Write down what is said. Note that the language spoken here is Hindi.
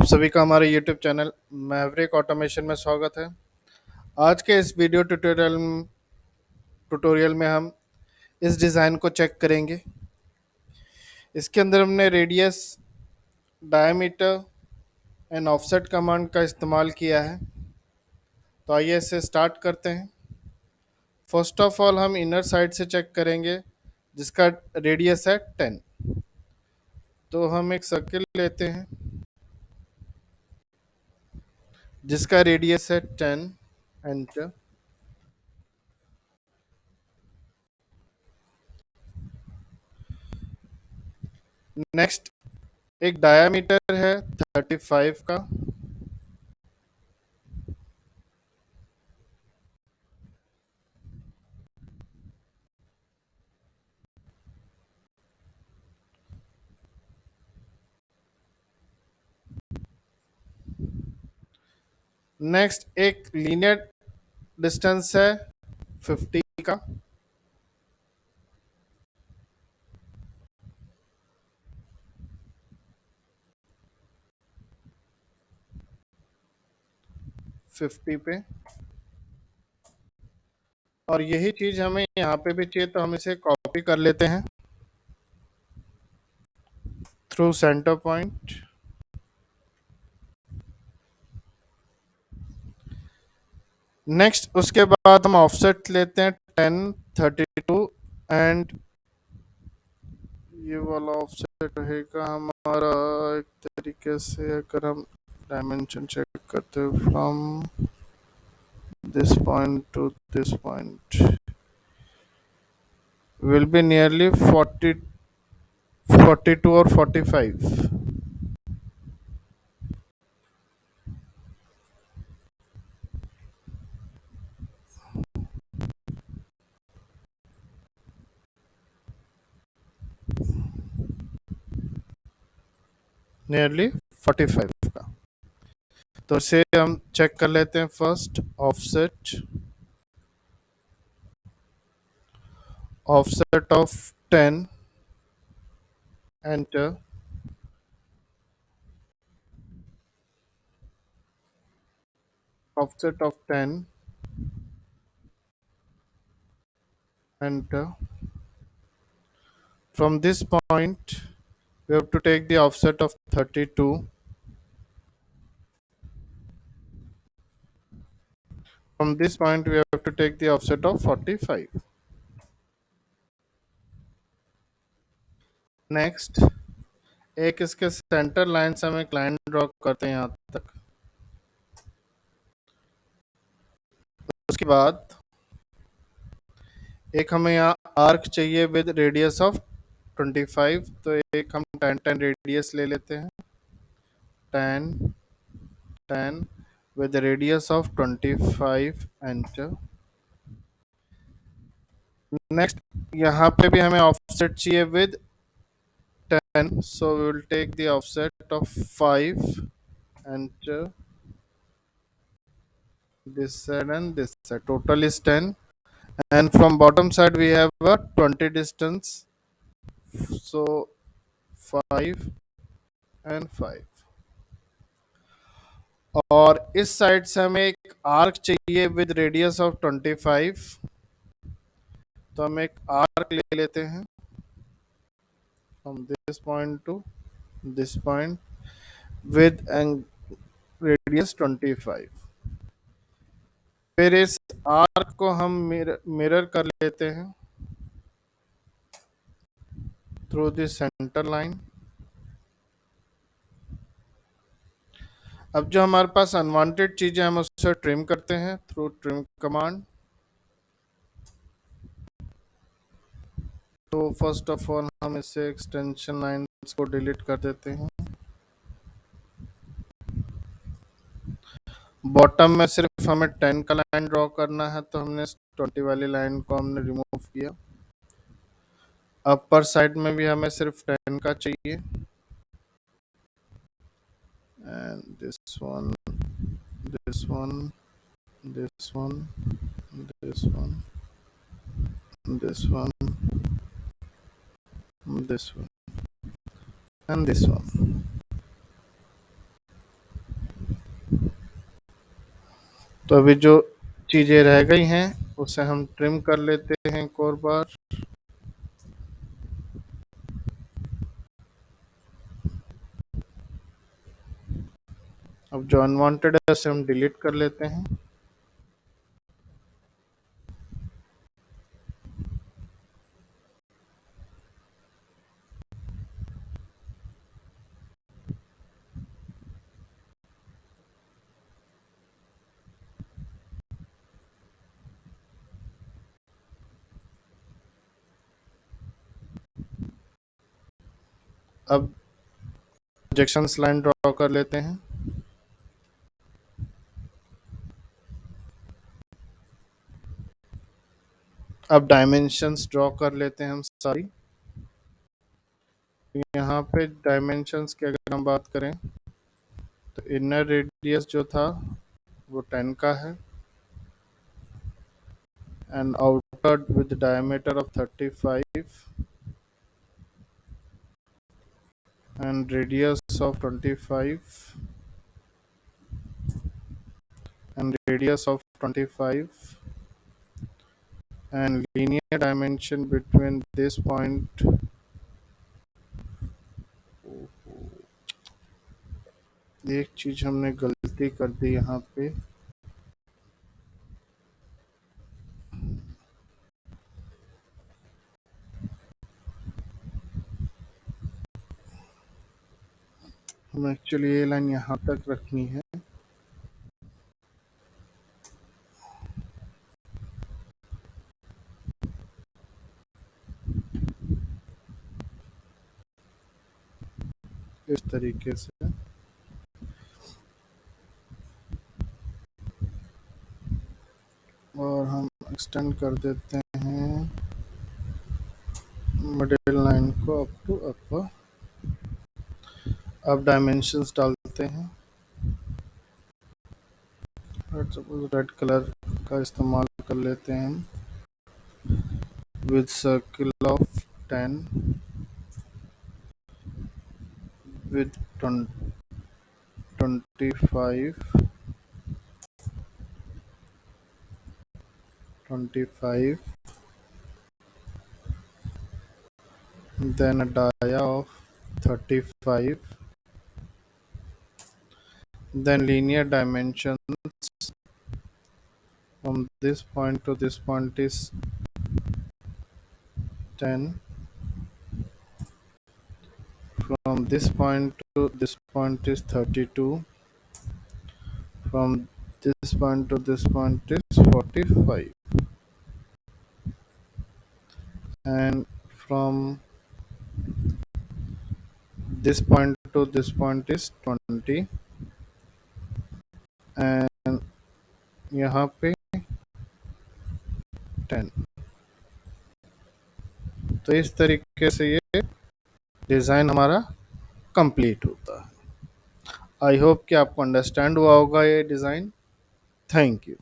सभी का हमारे YouTube चैनल मैवरिक ऑटोमेशन में स्वागत है। आज के इस वीडियो ट्यूटोरियल में हम इस डिज़ाइन को चेक करेंगे। इसके अंदर हमने radius, diameter and offset command का इस्तेमाल किया है। तो आइए इसे स्टार्ट करते हैं। फर्स्ट ऑफ ऑल हम इनर साइड से चेक करेंगे जिसका रेडियस है 10। तो हम एक सर्किल लेते हैं जिसका रेडियस है 10। एंटर। नेक्स्ट एक डायामीटर है 35 का। नेक्स्ट एक लीनियर डिस्टेंस है 50 का। फिफ्टी पे, और यही चीज हमें यहाँ पे भी चाहिए, तो हम इसे कॉपी कर लेते हैं थ्रू सेंटर पॉइंट। नेक्स्ट उसके बाद हम ऑफसेट लेते हैं 10, 32 एंड ये वाला ऑफसेट रहेगा हमारा एक तरीके से, अगर हम डायमेंशन चेक करते हैं from this point two this point will be nearly 42 और 45। नियरली 45 का। तो इसे हम चेक कर लेते हैं। First offset of 10, enter. Offset of 10, enter. From this point we have to take the offset of 32. From this point we have to take the offset of 45. Next एक इसके सेंटर लाइन से हम एक लाइन ड्रॉ करते हैं यहाँ तक। उसके बाद एक हमें यहाँ आर्क चाहिए विद रेडियस ऑफ 25। तो एक हम 10 रेडियस ले लेते हैं। 10 10 with the radius of 25, enter. Next यहाँ पे भी हमें ऑफसेट चाहिए with 10, so we will take the offset of 5, enter. This side and this side, total is 10, and from bottom side we have a 20 distance, so 5 and 5। और इस साइड से हमें एक आर्क चाहिए विद रेडियस ऑफ 25। तो हम एक आर्क ले लेते हैं from this point to this point with and radius 25। फिर इस आर्क को हम मिरर कर लेते हैं थ्रू दिस सेंटर लाइन। अब जो हमारे पास अनवांटेड चीजें हम उससे ट्रिम करते हैं थ्रू ट्रिम कमांड। तो फर्स्ट ऑफ ऑल हम इसे एक्सटेंशन लाइंस को डिलीट कर देते हैं। बॉटम में सिर्फ हमें 10 का लाइन ड्रॉ करना है, तो हमने 20 वाली लाइन को हमने रिमूव किया। अपर साइड में भी हमें सिर्फ 10 का चाहिए, and this one, this one, this one, this one, this one, this one, and this one। तो अभी जो चीज़ें रह गई हैं उसे हम ट्रिम कर लेते हैं एक और बार। अब जो अनवांटेड है उसे हम डिलीट कर लेते हैं। अब प्रोजेक्शंस लाइन ड्रॉ कर लेते हैं। अब डायमेंशंस ड्रॉ कर लेते हैं हम सारी। यहाँ पे डायमेंशंस की अगर हम बात करें तो इनर रेडियस जो था वो 10 का है, and outer with diameter of 35 and radius of 25 and radius of 25 and linear dimension between this point। एक चीज हमने गलती कर दी यहाँ पे। हम एक्चुअली ये लाइन यहाँ तक रखनी है। इस तरीके से और हम एक्सटेंड कर देते हैं मिडिल लाइन को अप टू अपर। अब डायमेंशंस डालते हैं। सपोज रेड कलर का इस्तेमाल कर लेते हैं हम। With circle of 10 with 25 then a dia of 35, then linear dimensions from this point to this point is 10, from this point to this point is 32, from this point to this point is 45, and from this point to this point is 20, and यहाँ पे 10। तो इस तरीके से ये डिज़ाइन हमारा कंप्लीट होता है। आई होप कि आपको अंडरस्टैंड हुआ होगा ये डिज़ाइन। Thank you.